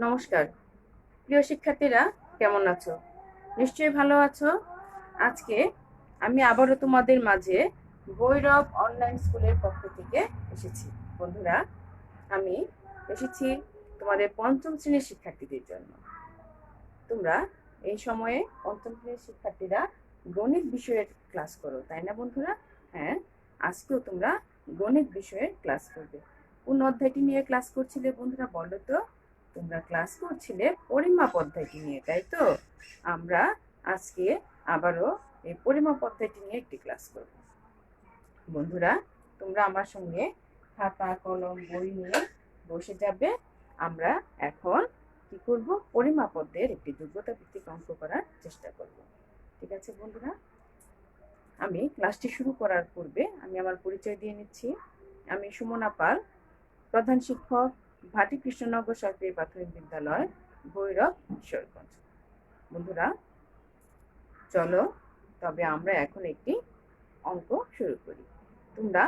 নমস্কার প্রিয় শিক্ষার্থীরা, কেমন আছো? নিশ্চয়ই ভালো আছো। আজকে আমি আবারও তোমাদের মাঝে ভৈরব অনলাইন স্কুলের পক্ষ থেকে এসেছি। বন্ধুরা, আমি এসেছি তোমাদের পঞ্চম শ্রেণীর শিক্ষার্থীদের জন্য। তোমরা এই সময়ে পঞ্চম শ্রেণীর শিক্ষার্থীরা গণিত বিষয়ের ক্লাস করো, তাই না বন্ধুরা? হ্যাঁ, আজকেও তোমরা গণিত বিষয়ের ক্লাস করবে। কোন অধ্যায়টি নিয়ে ক্লাস করছিলে বন্ধুরা, বলো তো? তোমরা ক্লাস করছিলে পরিমাপ অধ্যায়টি নিয়ে, তাই তো? আমরা আজকে আবারও এই পরিমাপ অধ্যায়টি নিয়ে একটি ক্লাস করব। বন্ধুরা, তোমরা আমার সঙ্গে খাতা কলম বই নিয়ে বসে যাবে। আমরা এখন কি করব? পরিমাপ অধ্যায়ের একটি যোগ্যতা ভিত্তিক অঙ্ক করার চেষ্টা করব। ঠিক আছে বন্ধুরা, আমি ক্লাসটি শুরু করার পূর্বে আমি আমার পরিচয় দিয়ে নিচ্ছি। আমি সুমনা পাল, প্রধান শিক্ষক, ভাটি কৃষ্ণনগর সরকারি প্রাথমিক বিদ্যালয়, ভৈরব কিশোরগঞ্জ। বন্ধুরা, চলো তবে আমরা এখন একটি অঙ্ক শুরু করি। তোমরা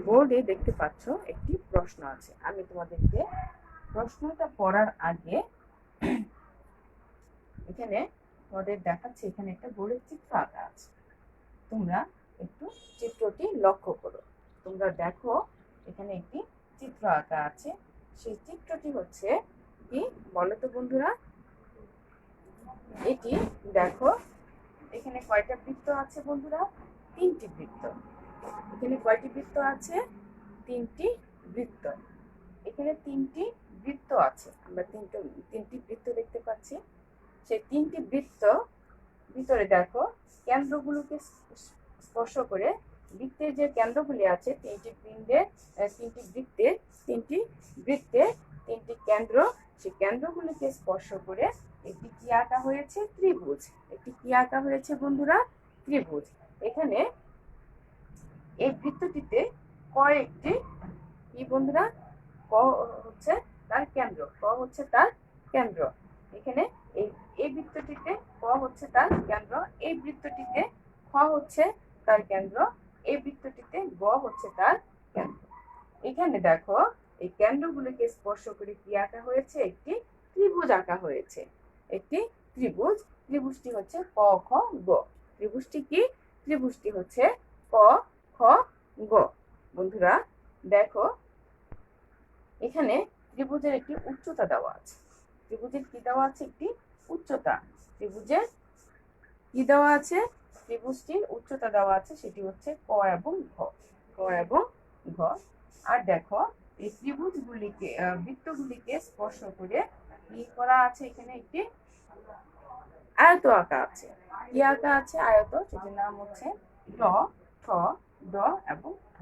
বোর্ডে দেখতে পাচ্ছ একটি প্রশ্ন আছে। আমি তোমাদেরকে প্রশ্নটা পড়ার আগে এখানে তোমাদের দেখাচ্ছি, এখানে একটা বোর্ডের চিত্র আঁকা আছে। তোমরা একটু চিত্রটি লক্ষ্য করো। তোমরা দেখো এখানে একটি চিত্র আঁকা আছে। সেই চিত্রটি হচ্ছে কি বলো তো বন্ধুরা? এটি দেখো, এখানে কয়টা বৃত্ত আছে বন্ধুরা? তিনটি বৃত্ত। এখানে কয়টি বৃত্ত আছে? তিনটি বৃত্ত। এখানে তিনটি বৃত্ত আছে। আমরা তিনটি বৃত্ত দেখতে পাচ্ছি। সেই তিনটি বৃত্ত ভিতরে দেখো কেন্দ্রগুলোকে স্পর্শ করে বৃত্তের যে কেন্দ্রগুলি আছে, তিনটি বৃত্তে তিনটি কেন্দ্র, সেই কেন্দ্রগুলিকে স্পর্শ করে একটি কি আঁকা হয়েছে? ত্রিভুজ। একটি কি আঁকা হয়েছে বন্ধুরা? ত্রিভুজ। এখানে এই বৃত্তটিতে কয়েকটি কি বন্ধুরা? ক হচ্ছে তার কেন্দ্র, ক হচ্ছে তার কেন্দ্র। এখানে এই এই বৃত্তটিতে ক হচ্ছে তার কেন্দ্র, এই বৃত্তটিতে খ হচ্ছে তার কেন্দ্র, এই বৃত্তটিতে গ হচ্ছে তার কেন্দ্র। এখানে দেখো এই কেন্দ্রগুলিকে স্পর্শ করে কি আঁকা হয়েছে? একটি ত্রিভুজ আঁকা হয়েছে। একটি ত্রিভুজ। ত্রিভুজটি হচ্ছে ক খ গ। ত্রিভুজটি কি? ত্রিভুজটি হচ্ছে ক খ গ। বন্ধুরা দেখো, এখানে ত্রিভুজের একটি উচ্চতা দেওয়া আছে। ত্রিভুজের কি দেওয়া আছে? একটি উচ্চতা। ত্রিভুজের কি দেওয়া আছে? ত্রিভুজটির উচ্চতা দেওয়া আছে, সেটি হচ্ছে ক এবং ঘ। ক এবং ঘ। আর দেখো এই ত্রিভুজগুলিকে বৃত্তগুলিকে স্পর্শ করে কি করা আছে? এখানে একটি আয়ত আঁকা আছে। কি আঁকা আছে? আয়ত, সেটির নাম হচ্ছে ট, ঠ, ড এবং ঠ।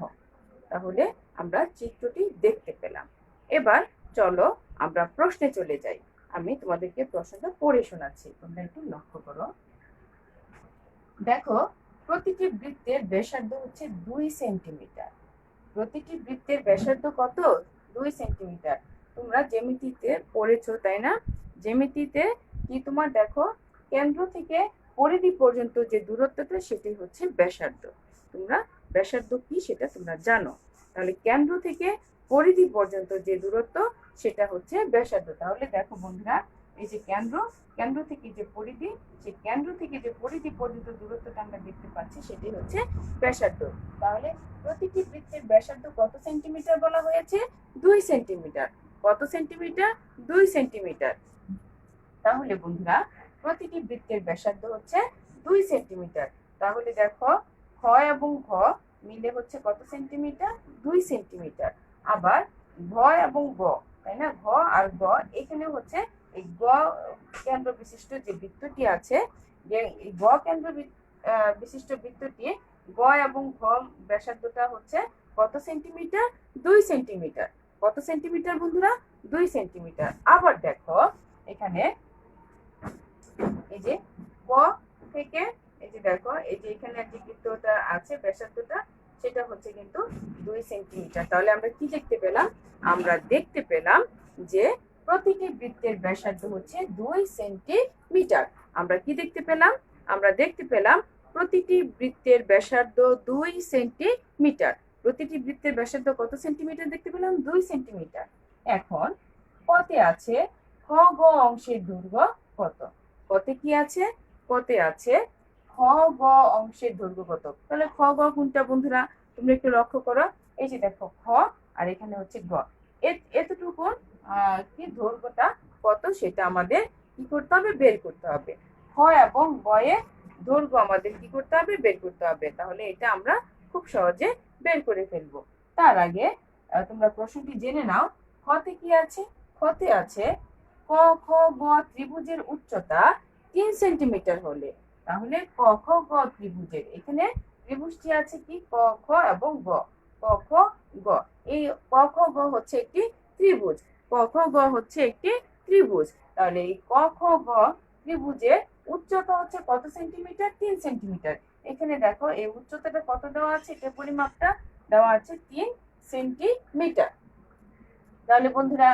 তাহলে আমরা চিত্রটি দেখতে পেলাম। এবার চলো আমরা প্রশ্নে চলে যাই। আমি তোমাদেরকে প্রশ্নটা পড়ে শোনাচ্ছি, তোমরা একটু লক্ষ্য করো। দেখো, প্রতিটি বৃত্তের ব্যাসার্ধ হচ্ছে 2 সেন্টিমিটার। প্রতিটি বৃত্তের ব্যাসার্ধ কত? 2 সেন্টিমিটার। তোমরা জ্যামিতিতে পড়েছো, তাই না? জ্যামিতিতে কি তোমার দেখো, কেন্দ্র থেকে পরিধি পর্যন্ত যে দূরত্বটা, সেটি হচ্ছে ব্যাসার্ধ। তোমরা ব্যাসার্ধ কি সেটা তোমরা জানো। তাহলে কেন্দ্র থেকে পরিধি পর্যন্ত যে দূরত্ব, সেটা হচ্ছে ব্যাসার্ধ। তাহলে দেখো বন্ধুরা, এই যে কেন্দ্র থেকে যে পরিধি, সেই কেন্দ্র থেকে যে পরিধি পর্যন্ত দূরত্বটা আমরা দেখতে পাচ্ছি, সেটি হচ্ছে ব্যাসার্ধ। তাহলে প্রতিটি বৃত্তের ব্যাসার্ধ কত সেন্টিমিটার বলা হয়েছে? 2 সেন্টিমিটার। কত সেন্টিমিটার? 2 সেন্টিমিটার। তাহলে বন্ধুরা, প্রতিটি বৃত্তের ব্যাসার্ধ হচ্ছে 2 সেন্টিমিটার। তাহলে দেখো, খ এবং ঘ মিলে হচ্ছে কত সেন্টিমিটার? 2 সেন্টিমিটার। আবার ঘ এবং গ, তাই না? ঘ আর গ, এখানে হচ্ছে এই গ কেন্দ্র বিশিষ্ট যে বৃত্তটি আছে, যে গ কেন্দ্র বিশিষ্ট বৃত্তটি, গ এবং ঘ ব্যাসার্ধটা হচ্ছে কত সেন্টিমিটার? 2 সেন্টিমিটার। কত সেন্টিমিটার বন্ধুরা? 2 সেন্টিমিটার। আবার দেখো এখানে এই যে ক থেকে, এই যে দেখো এই যে এখানে যে বৃত্তটা আছে, ব্যাসার্ধটা, সেটা হচ্ছে কিন্তু 2 সেন্টিমিটার। তাহলে আমরা কি দেখতে পেলাম? আমরা দেখতে পেলাম যে প্রতিটি বৃত্তের ব্যাসার্ধ হচ্ছে 2 সেন্টিমিটার। আমরা কি দেখতে পেলাম? আমরা দেখতে পেলাম প্রতিটি বৃত্তের ব্যাসার্ধ 2 সেন্টিমিটার। প্রতিটি বৃত্তের ব্যাসার্ধ কত সেন্টিমিটার দেখতে পেলাম? 2 সেন্টিমিটার। এখন কতে আছে খ গ অংশের দৈর্ঘ্য কত? কতে কি আছে? কতে আছে খ গ অংশের দৈর্ঘ্য কত? তাহলে খ গ কোনটা বন্ধুরা? তোমরা একটু লক্ষ্য করো, এই যে দেখো খ আর এখানে হচ্ছে গ, এতটুকু কি দৈর্ঘ্যটা কত সেটা আমাদের কি করতে হবে? বের করতে হবে। খ এবং গ এর দৈর্ঘ্য আমাদের কি করতে হবে? বের করতে হবে। তাহলে এটা আমরা খুব সহজে বের করে ফেলবো। তার আগে তোমরা প্রশ্নটি জেনে নাও। খতে কি আছে? খতে আছে ক খ গ ত্রিভুজের উচ্চতা 3 সেন্টিমিটার হলে, তাহলে ক খ গ ত্রিভুজের, এখানে ত্রিভুজটি আছে কি? ক খ এবং গ। ক খ গ, এই ক খ গ হচ্ছে একটি ত্রিভুজ। ক খ গ হচ্ছে একটি ত্রিভুজ। তাহলে এই ক খ গ ত্রিভুজের উচ্চতা হচ্ছে কত সেন্টিমিটার? 3 সেন্টিমিটার। এখানে দেখো এই উচ্চতাটা কত দেওয়া আছে, এটা পরিমাপটা দেওয়া আছে 3 সেন্টিমিটার। তাহলে বন্ধুরা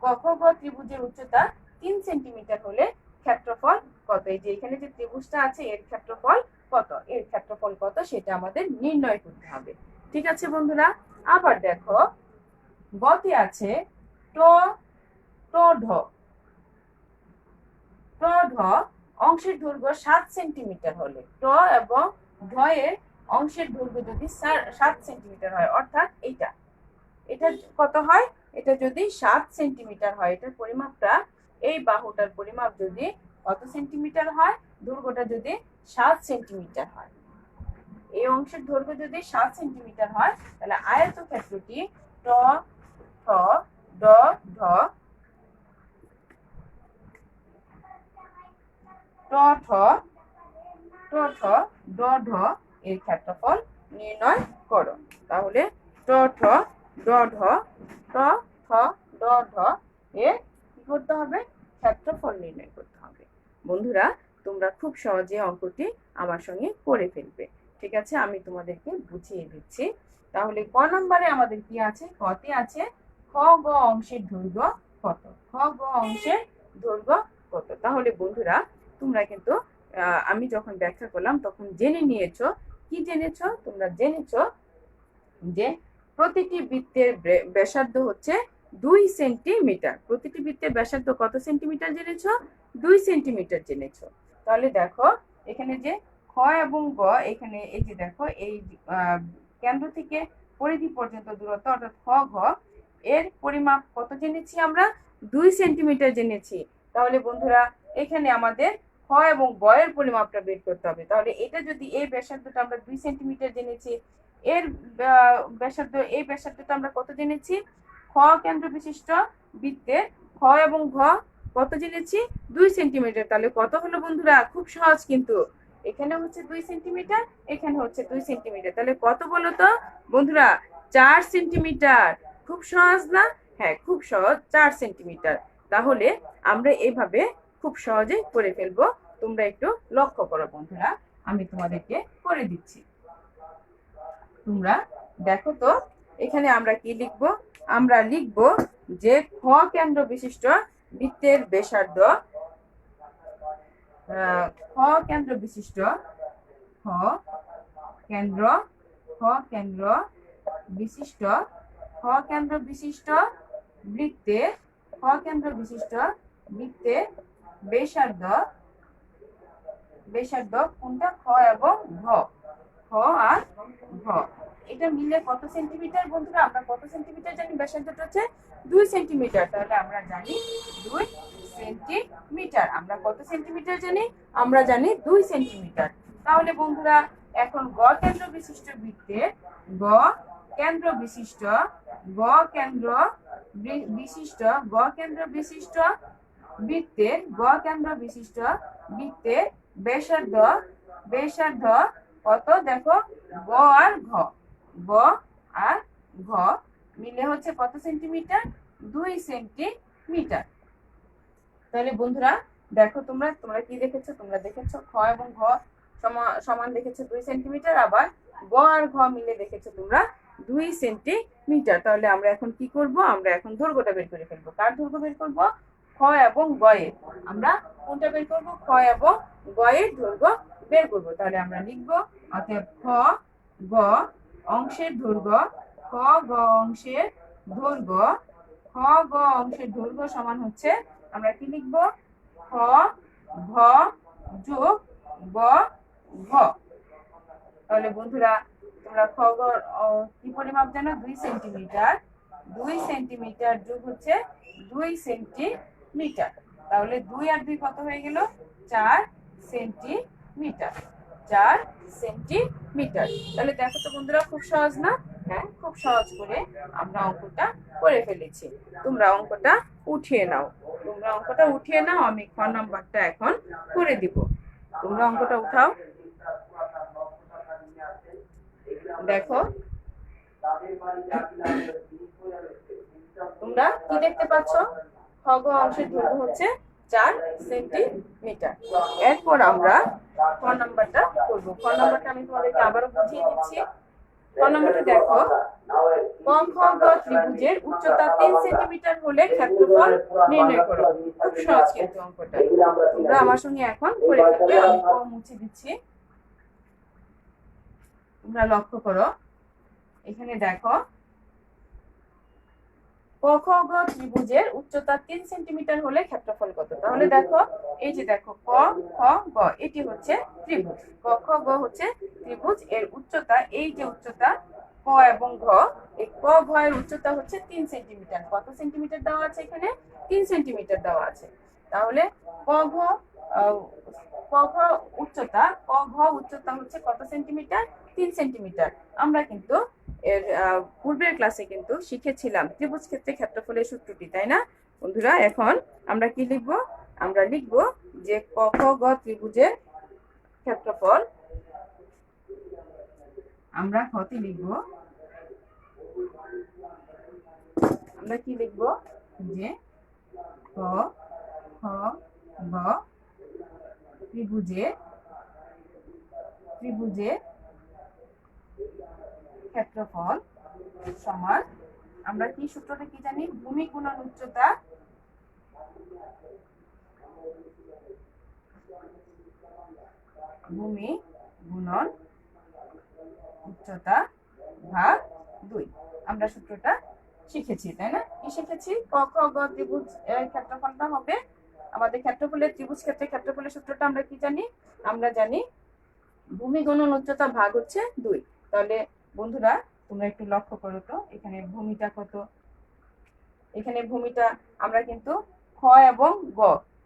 ক খ গ ত্রিভুজের উচ্চতা 3 সেন্টিমিটার হলে ক্ষেত্রফল কত? এই যে এখানে যে ত্রিভুজটা আছে এর ক্ষেত্রফল কত? এর ক্ষেত্রফল কত সেটা আমাদের নির্ণয় করতে হবে। ঠিক আছে বন্ধুরা? আবার দেখো গতে আছে ট ট ঢ ট ঢ অংশের দৈর্ঘ্য 7 সেন্টিমিটার হলে, ট এবং ঢ এর অংশের দৈর্ঘ্য যদি 7 সেন্টিমিটার হয়, অর্থাৎ এটা কত হয়? এটা যদি 7 সেন্টিমিটার হয়, এটার পরিমাপটা, এই বাহুটার পরিমাপ যদি কত সেন্টিমিটার হয়? দৈর্ঘ্যটা যদি 7 সেন্টিমিটার হয়, এই অংশের দৈর্ঘ্য যদি 7 সেন্টিমিটার হয়, তাহলে আয়তক্ষেত্রটি ট ঠ ড ঢ ট ঠ ট ঠ ড ঢ এর ক্ষেত্রফল নির্ণয় করো। তাহলে ট ঠ ড ঢ ট ঠ ড ঢ এর কি করতে হবে? ক্ষেত্রফল নির্ণয় করতে হবে। বন্ধুরা তোমরা খুব সহজে অঙ্কটি আমার সঙ্গে করে ফেলবে। ঠিক আছে, আমি তোমাদেরকে বুঝিয়ে দিচ্ছি। তাহলে ক নম্বরে আমাদের কি আছে? কতে আছে খ গ অংশের দৈর্ঘ্য কত? খ গ অংশের দৈর্ঘ্য কত? তাহলে বন্ধুরা তোমরা কিন্তু আমি যখন ব্যাখ্যা করলাম তখন জেনে নিয়েছো। কি জেনেছো? তোমরা জেনেছো যে প্রতিটি বৃত্তের ব্যাসার্ধ হচ্ছে 2 সেন্টিমিটার। প্রতিটি বৃত্তের ব্যাসার্ধ কত সেন্টিমিটার জেনেছো? 2 সেন্টিমিটার জেনেছো। তাহলে দেখো এখানে যে খ এবং গ, এখানে এই যে দেখো এই কেন্দ্র থেকে পরিধি পর্যন্ত দূরত্ব অর্থাৎ খ ঘ এর পরিমাপ কত জেনেছি আমরা? 2 সেন্টিমিটার জেনেছি। তাহলে বন্ধুরা এখানে আমাদের খ এবং গ এর পরিমাপটা বের করতে হবে। তাহলে এটা যদি, এই ব্যাসার্ধটা আমরা 2 সেন্টিমিটার জেনেছি, এর ব্যাসার্ধ, এই ব্যাসার্ধটা আমরা কত জেনেছি? খ কেন্দ্র বিশিষ্ট বৃত্তের খ এবং ঘ কত জেনেছি? 2 সেন্টিমিটার। তাহলে কত হলো বন্ধুরা? খুব সহজ কিন্তু, এখানে হচ্ছে 2 সেন্টিমিটার, এখানে হচ্ছে 2 সেন্টিমিটার। তাহলে কত বলো তো বন্ধুরা? 4 সেন্টিমিটার। খুব সহজ না? হ্যাঁ, খুব সহজ, 4 সেন্টিমিটার। তাহলে আমরা এইভাবে খুব সহজে করে ফেলবো। তোমরা একটু লক্ষ্য করো বন্ধুরা, আমি তোমাদেরকে করে দিচ্ছি। তোমরা দেখো তো, এখানে আমরা কি লিখব? আমরা লিখব যে খ কেন্দ্র বিশিষ্ট বৃত্তের ব্যাসার্ধ, খ কেন্দ্র বিশিষ্ট, খ কেন্দ্র খ কেন্দ্র বিশিষ্ট, খ কেন্দ্র বিশিষ্ট বৃত্তের, খ কেন্দ্র বিশিষ্ট বৃত্তের ব্যাসার্ধ, ব্যাসার্ধ কোনটা? খ এবং ঘ, খ আর ঘ, এটা মিলে কত সেন্টিমিটার বন্ধুরা? আমরা কত সেন্টিমিটার জানি? ব্যাসার্ধটা হচ্ছে 2 সেন্টিমিটার। তাহলে আমরা জানি 2 সেন্টিমিটার। আমরা কত সেন্টিমিটার জানি? আমরা জানি 2 সেন্টিমিটার। তাহলে বন্ধুরা এখন গ কেন্দ্র বিশিষ্ট বৃত্তের, গ কেন্দ্র বিশিষ্ট, গ কেন্দ্র বিশিষ্ট, গ কেন্দ্র বিশিষ্ট বৃত্তের, গ কেন্দ্র বিশিষ্ট বৃত্তের ব্যাসার্ধ, ব্যাসার্ধ কত? দেখো গ আর ঘ, গ আর ঘ মিলে হচ্ছে কত সেন্টিমিটার? 2 সেন্টিমিটার। তাহলে বন্ধুরা দেখো তোমরা কি দেখেছো? তোমরা দেখেছো খ এবং ঘ সমান দেখেছো 2 সেন্টিমিটার, আবার গ আর ঘ মিলে দেখেছো তোমরা 2 সেন্টিমিটার। তাহলে আমরা এখন কি করব? আমরা এখন দৈর্ঘ্যটা বের করে ফেলবো। কার দৈর্ঘ্য বের করব? খ এবং গ এর। আমরা কোনটা বের করব? খ এবং গ এর দৈর্ঘ্য বের করব। তাহলে আমরা লিখব অতএব খ গ অংশের দৈর্ঘ্য, খ গ অংশের দৈর্ঘ্য, খ গ অংশের দৈর্ঘ্য সমান হচ্ছে আমরা কি লিখবো? খ ভ যোগ গ ঘ। তাহলে বন্ধুরা তোমরা খ গ কি পরিমাপ জানো? 2 সেন্টিমিটার। 2 সেন্টিমিটার যোগ হচ্ছে 2 সেন্টিমিটার। তাহলে 2 আর 2 কত হয়ে গেল? 4 সেন্টিমিটার। 4 সেন্টিমিটার। তাহলে দেখো তো বন্ধুরা, খুব সহজ না? হ্যাঁ, খুব সহজ করে আমরা অঙ্কটা করে ফেলেছি। তোমরা অঙ্কটা উঠিয়ে নাও। আমি খ নাম্বারটা এখন করে দিব। তোমরা অঙ্কটা উঠাও। দেখো তোমরা কি দেখতে পাচ্ছ? খ গ অংশের দৈর্ঘ্য হচ্ছে 4 সেন্টিমিটার। এরপর আমরা খ নাম্বারটা করব। খ নাম্বারটা আমি তোমাদেরকে আবারও বুঝিয়ে দিচ্ছি। খ নাম্বারটা দেখো, ক খ গ ত্রিভুজের উচ্চতা 3 সেন্টিমিটার হলে ক্ষেত্রফল নির্ণয় করো। খুব সহজ কিন্তু অঙ্কটা। তোমরা আমার সঙ্গে এখন করে ফেলবে। আমি ক মুছে দিচ্ছি। তোমরা লক্ষ্য করো, এখানে দেখো ক খ গ ত্রিভুজের উচ্চতা 3 সেন্টিমিটার হলে ক্ষেত্রফল কত? তাহলে দেখো, এই যে দেখো ক খ গ, এটি হচ্ছে ত্রিভুজ। ক খ গ হচ্ছে ত্রিভুজ। এর উচ্চতা, এই যে উচ্চতা ক এবং ঘ, এই ক ঘ এর উচ্চতা হচ্ছে 3 সেন্টিমিটার। কত সেন্টিমিটার দেওয়া আছে এখানে? 3 সেন্টিমিটার দেওয়া আছে। তাহলে ক ঘ উচ্চতা, ক ঘ উচ্চতা হচ্ছে কত সেন্টিমিটার? 3 সেন্টিমিটার। আমরা কিন্তু এর পূর্বের ক্লাসে কিন্তু শিখেছিলাম ত্রিভুজ ক্ষেত্রে ক্ষেত্রফলের সূত্রটি, তাই না বন্ধুরা? এখন আমরা কি লিখব? আমরা লিখব যে ক খ গ ত্রিভুজের ক্ষেত্রফল, আমরা ক্ষতি লিখব। আমরা কি লিখব? যে ক খ গ ত্রিভুজের ক্ষেত্রফল সমান, আমরা কি সূত্রটা কি জানি? ভূমি গুণন উচ্চতা, ভূমি গুণন উচ্চতা ভাগ 2। আমরা সূত্রটা শিখেছি, তাই না? কি শিখেছি? ক খ গ ত্রিভুজ ক্ষেত্রফলটা হবে, আমাদের ক্ষেত্রফলের ত্রিভুজ ক্ষেত্রে ক্ষেত্রফলের সূত্রটা আমরা কি জানি? আমরা জানি ভূমি গুণন উচ্চতা ভাগ হচ্ছে 2। তাহলে বন্ধুরা তোমরা একটু লক্ষ্য করো তো, এখানে ভূমিটা কত? এখানে ভূমিটা আমরা কিন্তু খ এবং গ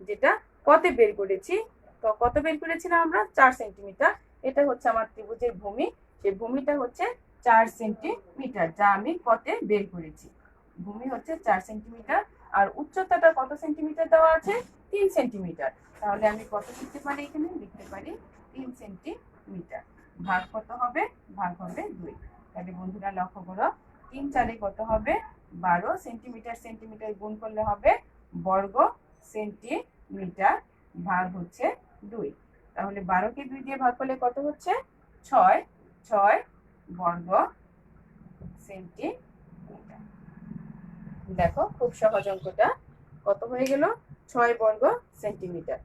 যেটা কতে বের করেছি, তো কত বের করেছিলাম আমরা? 4 সেন্টিমিটার। এটা হচ্ছে আমার ত্রিভুজের ভূমি। সেই ভূমিটা হচ্ছে 4 সেন্টিমিটার, যা আমি কতে বের করেছি। ভূমি হচ্ছে 4 সেন্টিমিটার। আর উচ্চতাটা কত সেন্টিমিটার দেওয়া আছে? 3 সেন্টিমিটার। তাহলে আমি কত লিখতে পারি? এখানে লিখতে পারি 3 সেন্টিমিটার। ভাগ কত হবে? ভাগ হবে 2। তাহলে বন্ধুরা লক্ষ্য করো, 3 4 কত হবে? 12 সেন্টিমিটার। সেন্টিমিটার গুণ করলে হবে বর্গ সেন্টিমিটার, ভাগ হচ্ছে 2। তাহলে 12 কে 2 দিয়ে ভাগ করলে কত হচ্ছে? 6 6 বর্গ সেন্টিমিটার। দেখো খুব সহজ অঙ্কটা কত হয়ে গেল? 6 বর্গ সেন্টিমিটার।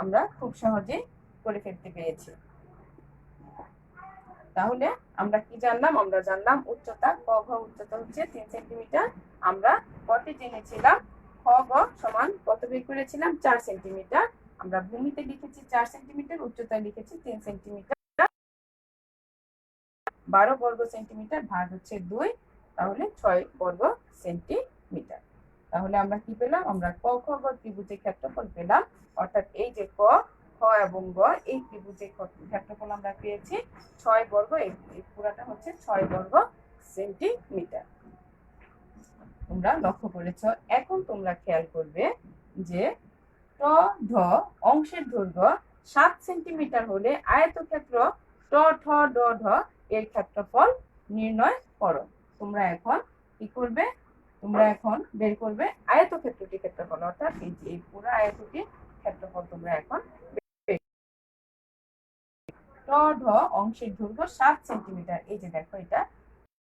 আমরা খুব সহজেই করে ফেলতে পেরেছি। তাহলে আমরা কি জানলাম? আমরা জানলাম উচ্চতা, ক ঘ উচ্চতা হচ্ছে 3 সেন্টিমিটার। আমরা কতে জেনেছিলাম? খ গ সমান কত বের করেছিলাম? 4 সেন্টিমিটার। আমরা ভূমিতে লিখেছি 4 সেন্টিমিটার, উচ্চতায় লিখেছি 3 সেন্টিমিটার। 12 বর্গ সেন্টিমিটার ভাগ হচ্ছে 2, তাহলে 6 বর্গ সেন্টিমিটার। তাহলে আমরা কি পেলাম? আমরা ক খ গ ত্রিভুজের ক্ষেত্রফল পেলাম। অর্থাৎ এই যে ক খ এবং গ, এই ত্রিভুজের ক্ষেত্রফল আমরা পেয়েছি 6 বর্গ। এই পুরাটা হচ্ছে 6 বর্গ সেন্টিমিটার। তোমরা লক্ষ্য করেছো। এখন তোমরা খেয়াল করবে যে ট ঢ অংশের দৈর্ঘ্য 7 সেন্টিমিটার হলে আয়তক্ষেত্র ট ঠ ড ঢ এর ক্ষেত্রফল নির্ণয় করো। তোমরা এখন কি করবে? তোমরা এখন বের করবে আয়তক্ষেত্রটির ক্ষেত্রফল, অর্থাৎ এই যে এই পুরো আয়তটির ক্ষেত্রফল তোমরা এখন ট ঢ অংশের দৈর্ঘ্য 7 সেন্টিমিটার। এই যে দেখো এটা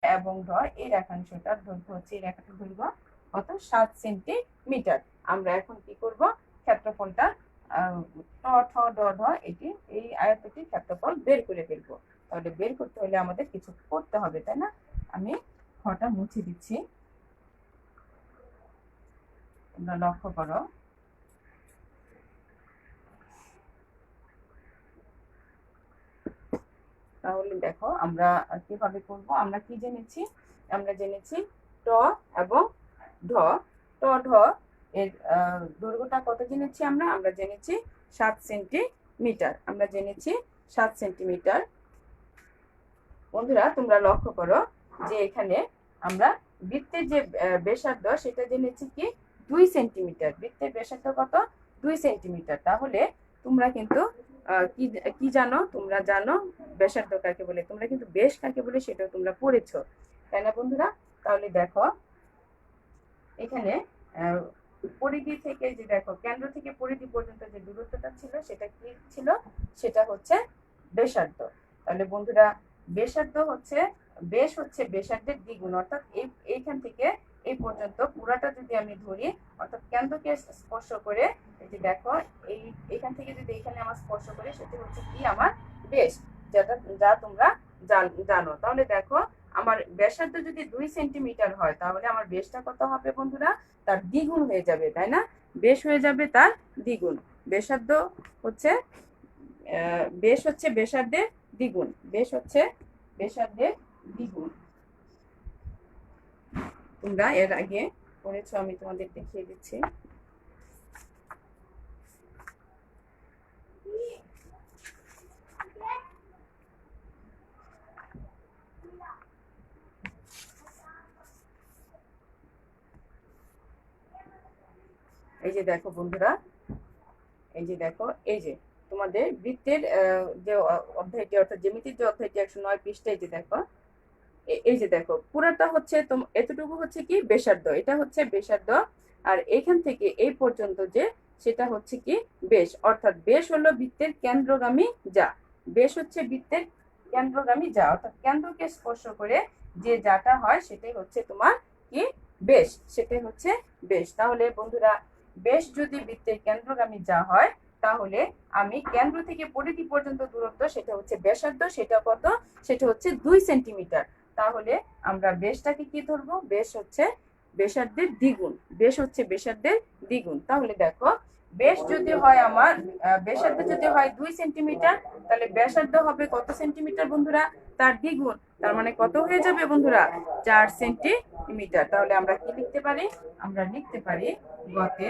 এবং ঢ, এই রেখাংশটার দৈর্ঘ্য হচ্ছে, এই রেখাটার দৈর্ঘ্য কত? 7 সেন্টিমিটার। আমরা এখন কি করব? ক্ষেত্রফলটা ট ঠ ড ঢ এটি, এই আয়তটির ক্ষেত্রফল বের করে ফেলবো। তাহলে বের করতে হলে আমাদের কিছু করতে হবে, তাই না? আমি খটা মুছে দিচ্ছি। তোমরা লক্ষ্য করো, তাহলে দেখো আমরা কিভাবে করব। আমরা কি জেনেছি? আমরা জেনেছি ট এবং ঢ। ট ঢ এর দৈর্ঘ্যটা কত জেনেছি? আমরা জেনেছি 7 সেন্টিমিটার। আমরা জেনেছি 7 সেন্টিমিটার। বন্ধুরা তোমরা লক্ষ্য করো যে এখানে আমরা বৃত্তের যে ব্যাসার্ধ সেটা জেনেছি কি 2 সেন্টিমিটার। বৃত্তের ব্যাসার্ধ কত? 2 সেন্টিমিটার। তাহলে তোমরা কিন্তু কি কি জানো? তোমরা জানো ব্যাসার্ধ কাকে বলে, তোমরা কিন্তু ব্যাস কাকে বলে সেটাও তোমরা পড়েছো, তাই না বন্ধুরা? তাহলে দেখো এখানে পরিধি থেকে যে দেখো কেন্দ্র থেকে পরিধি পর্যন্ত যে দূরত্বটা ছিল সেটা কি ছিল? সেটা হচ্ছে ব্যাসার্ধ। তাহলে বন্ধুরা ব্যাসার্ধ হচ্ছে ব্যাস হচ্ছে ব্যাসার্ধের দ্বিগুণ, অর্থাৎ এইখান থেকে এই পর্যন্ত পুরাটা যদি আমি ধরি, অর্থাৎ কেন্দ্রকে স্পর্শ করে এই যে দেখো এইখান থেকে যদি এখানে আমার স্পর্শ করে সেটা হচ্ছে কি আমার ব্যাস, যা তোমরা জানো। তাহলে দেখো আমার ব্যাসার্ধ যদি 2 সেন্টিমিটার হয় তাহলে আমার ব্যাসটা কত হবে বন্ধুরা? তার দ্বিগুণ হয়ে যাবে, তাই না? ব্যাস হয়ে যাবে তার দ্বিগুণ। ব্যাসার্ধ হচ্ছে ব্যাস হচ্ছে ব্যাসার্ধের দ্বিগুণ। ব্যাস হচ্ছে ব্যাসার্ধের দ্বিগুণ। তোমরা এর আগে পড়েছো, আমি তোমাদের দেখিয়ে দিচ্ছি। এই যে দেখো বন্ধুরা, এই যে দেখো, এই যে তোমাদের বৃত্তের যে অধ্যায়টি অর্থাৎ জ্যামিতির যে অধ্যায়টি 109 পৃষ্ঠায়, যে দেখো এই যে দেখো পুরাটা হচ্ছে এতটুকু হচ্ছে কি ব্যাসার্ধ, এটা হচ্ছে ব্যাসার্ধ। আর এখান থেকে এই পর্যন্ত যে সেটা হচ্ছে কি ব্যাস, অর্থাৎ ব্যাস হলো বৃত্তের কেন্দ্রগামী যা। ব্যাস হচ্ছে বৃত্তের কেন্দ্রগামী যা, অর্থাৎ কেন্দ্রকে স্পর্শ করে যে যাটা হয় সেটাই হচ্ছে তোমার কি ব্যাস, সেটাই হচ্ছে ব্যাস। তাহলে বন্ধুরা ব্যাস যদি বৃত্তের কেন্দ্রগামী যা হয় তাহলে আমি কেন্দ্র থেকে পরিধি পর্যন্ত দূরত্ব সেটা হচ্ছে ব্যাসার্ধ, সেটা কত? সেটা হচ্ছে 2 সেন্টিমিটার। তাহলে আমরা ব্যাসটাকে কি ধরবো? ব্যাস হচ্ছে ব্যাসার্ধের দ্বিগুণ। ব্যাস হচ্ছে ব্যাসার্ধের দ্বিগুণ। তাহলে দেখো ব্যাস যদি হয় আমার ব্যাসার্ধ যদি হয় 2 সেন্টিমিটার, তাহলে ব্যাসার্ধ হবে কত সেন্টিমিটার বন্ধুরা? তার দ্বিগুণ। তার মানে কত হয়ে যাবে বন্ধুরা? 4 সেন্টিমিটার। তাহলে আমরা কি লিখতে পারি? আমরা লিখতে পারি গতে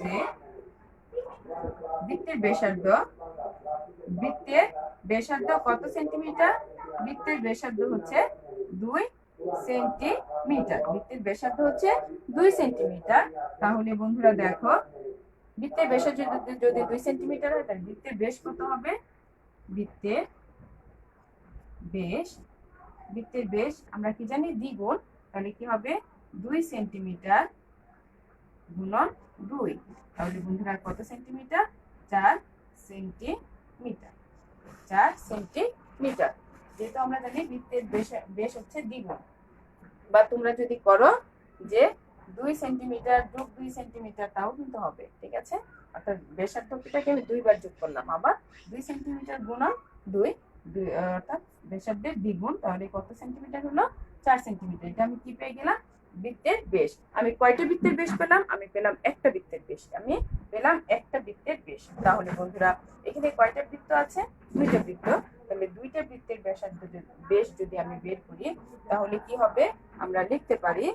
যে বৃত্তের ব্যাসার্ধ, বৃত্তের ব্যাসার্ধ কত সেন্টিমিটার? বৃত্তের ব্যাসার্ধ হচ্ছে 2 সেন্টিমিটার। বৃত্তের ব্যাসার্ধ হচ্ছে 2 সেন্টিমিটার। তাহলে বন্ধুরা দেখো বৃত্তের ব্যাসার্ধ যদি 2 সেন্টিমিটার হয় তাহলে বৃত্তের ব্যাস কত হবে? বৃত্তের ব্যাস, বৃত্তের ব্যাস আমরা কি জানি? দ্বিগুণ। তাহলে কি হবে? 2 সেন্টিমিটার গুণন 2। তাহলে বন্ধুরা কত সেন্টিমিটার? 4 সেন্টিমিটার। 4 সেন্টিমিটার। যেহেতু আমরা জানি বৃত্তের ব্যাস হচ্ছে দ্বিগুণ। বা তোমরা যদি করো যে 2 সেন্টিমিটার যোগ 2 সেন্টিমিটার তাও কিন্তু হবে, ঠিক আছে? অর্থাৎ ব্যাসার্ধটাকে আমি 2 বার যোগ করলাম, আবার 2 সেন্টিমিটার গুণন 2, অর্থাৎ ব্যাসার্ধের দ্বিগুণ। তাহলে কত সেন্টিমিটার হলো? 4 সেন্টিমিটার। এটা আমি কি পেয়ে গেলাম? বৃত্তের ব্যাস। আমি কয়টা বৃত্তের ব্যাস পেলাম? আমি পেলাম একটা বৃত্তের ব্যাস। আমি পেলাম একটা বৃত্তের ব্যাস। তাহলে বন্ধুরা এখানে কয়টা বৃত্ত আছে? 2টা বৃত্ত। তাহলে 2টা বৃত্তের ব্যাসার্ধ ব্যাস যদি আমি বের করি তাহলে কি হবে? আমরা লিখতে পারি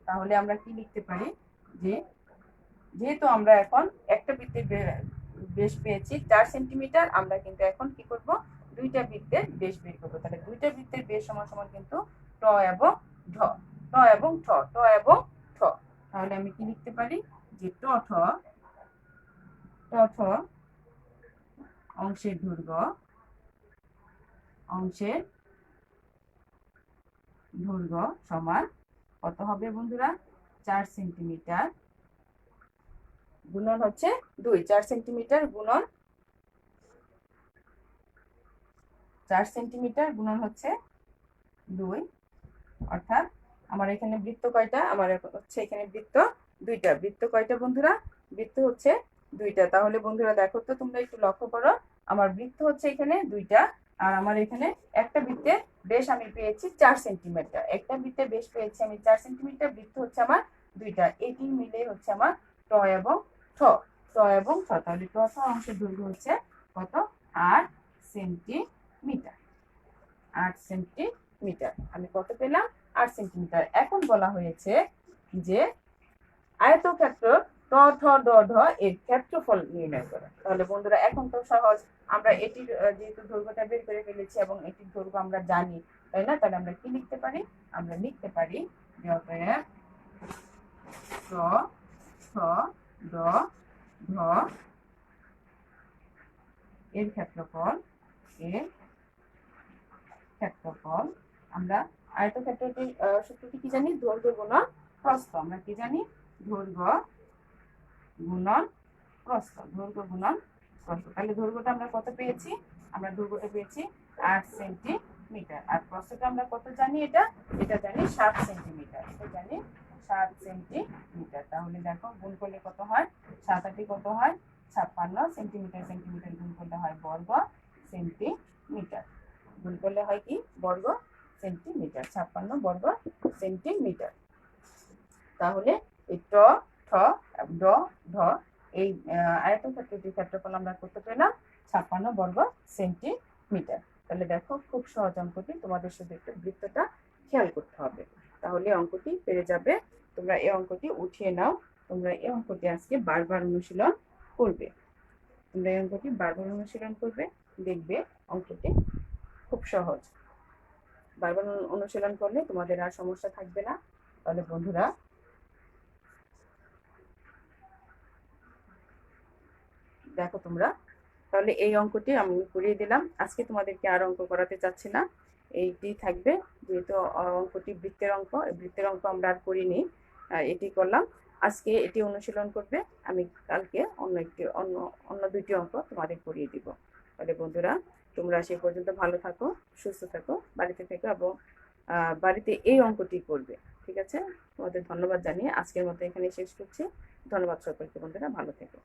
তাহলে আমরা কি লিখতে পারি যে যেহেতু আমরা এখন একটা বৃত্তের ব্যাস পেয়েছি 4 সেন্টিমিটার, আমরা কিন্তু এখন কি করব? 2টা বৃত্তের ব্যাস বের করব। তাহলে 2টা বৃত্তের ব্যাস সমান সমান কিন্তু ট এবং ঢ, ট এবং ঠ, ট এবং ঠ। তাহলে আমি কি লিখতে পারি যে ট ঠ অংশের দৈর্ঘ্য, অংশের দৈর্ঘ্য সমান কত হবে বন্ধুরা? 4 সেন্টিমিটার গুণন হচ্ছে 2। 4 সেন্টিমিটার গুণন 4 সেন্টিমিটার গুণন হচ্ছে 2। অর্থাৎ আমার এখানে বৃত্ত কয়টা? আমার হচ্ছে এখানে বৃত্ত 2টা। বৃত্ত কয়টা বন্ধুরা? বৃত্ত হচ্ছে 2টা। তাহলে বন্ধুরা দেখো তো, তোমরা একটু লক্ষ্য করো, আমার বৃত্ত হচ্ছে এখানে 2টা, আর আমার এখানে একটা বৃত্তের ব্যাস আমি পেয়েছি 4 সেন্টিমিটার। একটা বৃত্তের ব্যাস পেয়েছি আমি 4 সেন্টিমিটার, বৃত্ত হচ্ছে আমার 2টা। এই তিন মিলে হচ্ছে আমার ট এবং ঠ। ট এবং ছ। তাহলে ট ছ অংশের দৈর্ঘ্য হচ্ছে কত? 8 সেন্টিমিটার। 8 সেন্টিমিটার। আমি কত পেলাম? 8 সেন্টিমিটার। এখন বলা হয়েছে যে আয়তক্ষেত্র ট ঠ ড ঢ এর ক্ষেত্রফল নির্ণয় করো। তাহলে বন্ধুরা এখন তো সহজ, আমরা এটির যেহেতু দৈর্ঘ্যটা বের করে ফেলেছি এবং এটির দৈর্ঘ্য আমরা জানি, তাই না? তাহলে আমরা কি লিখতে পারি? আমরা লিখতে পারি যে অতএব ট ঠ ড ঢ এর ক্ষেত্রফল আমরা আয়তক্ষেত্রটির সূত্রটি কি জানি? দৈর্ঘ্য গুণন প্রস্থ। আমরা কি জানি? দৈর্ঘ্য গুণন প্রস্থ। দৈর্ঘ্য গুণন প্রস্থ। তাহলে দৈর্ঘ্যটা আমরা কত পেয়েছি? আমরা দৈর্ঘ্যটা পেয়েছি 8 সেন্টিমিটার। আর প্রস্থটা আমরা কত জানি? এটা জানি 7 সেন্টিমিটার। এটা জানি 7 সেন্টিমিটার। তাহলে দেখো গুণ করলে কত হয়? 7 8 কত হয়? 56 সেন্টিমিটার। সেন্টিমিটার গুণ করলে হয় বর্গ সেন্টিমিটার। গুণ করলে হয় কি? বর্গ সেন্টিমিটার। 56 বর্গ সেন্টিমিটার। তাহলে এই ট ঠ ড ঢ এই আয়তক্ষেত্রটির ক্ষেত্রফল আমরা কত পেলাম? 56 বর্গ সেন্টিমিটার। তাহলে দেখো খুব সহজ অঙ্কটি, তোমাদের শুধু একটু বৃত্তটা খেয়াল করতে হবে, তাহলে অঙ্কটি পেরে যাবে। তোমরা এই অঙ্কটি উঠিয়ে নাও। তোমরা এই অঙ্কটি আজকে বারবার অনুশীলন করবে। তোমরা এই অঙ্কটি বারবার অনুশীলন করবে, দেখবে অঙ্কটি খুব সহজ। বারবার অনুশীলন করলে তোমাদের আর সমস্যা থাকবে না। তাহলে বন্ধুরা দেখো তোমরা, তাহলে এই অঙ্কটি আমি করিয়ে দিলাম। আজকে তোমাদেরকে আর অঙ্ক করাতে চাচ্ছি না, এইটি থাকবে। যেহেতু অঙ্কটি বৃত্তের অঙ্ক, বৃত্তের অঙ্ক আমরা আর করিনি, এটি করলাম। আজকে এটি অনুশীলন করবে, আমি কালকে অন্য দুইটি অঙ্ক তোমাদের করিয়ে দিব। তাহলে বন্ধুরা তোমরা সে পর্যন্ত ভালো থাকো, সুস্থ থাকো, বাড়িতে থেকো এবং বাড়িতে এই অঙ্কটি করবে। ঠিক আছে? তোমাদের ধন্যবাদ জানিয়ে আজকের মতো এখানে শেষ করছি। ধন্যবাদ সকলকে বন্ধুরা, ভালো থেকো।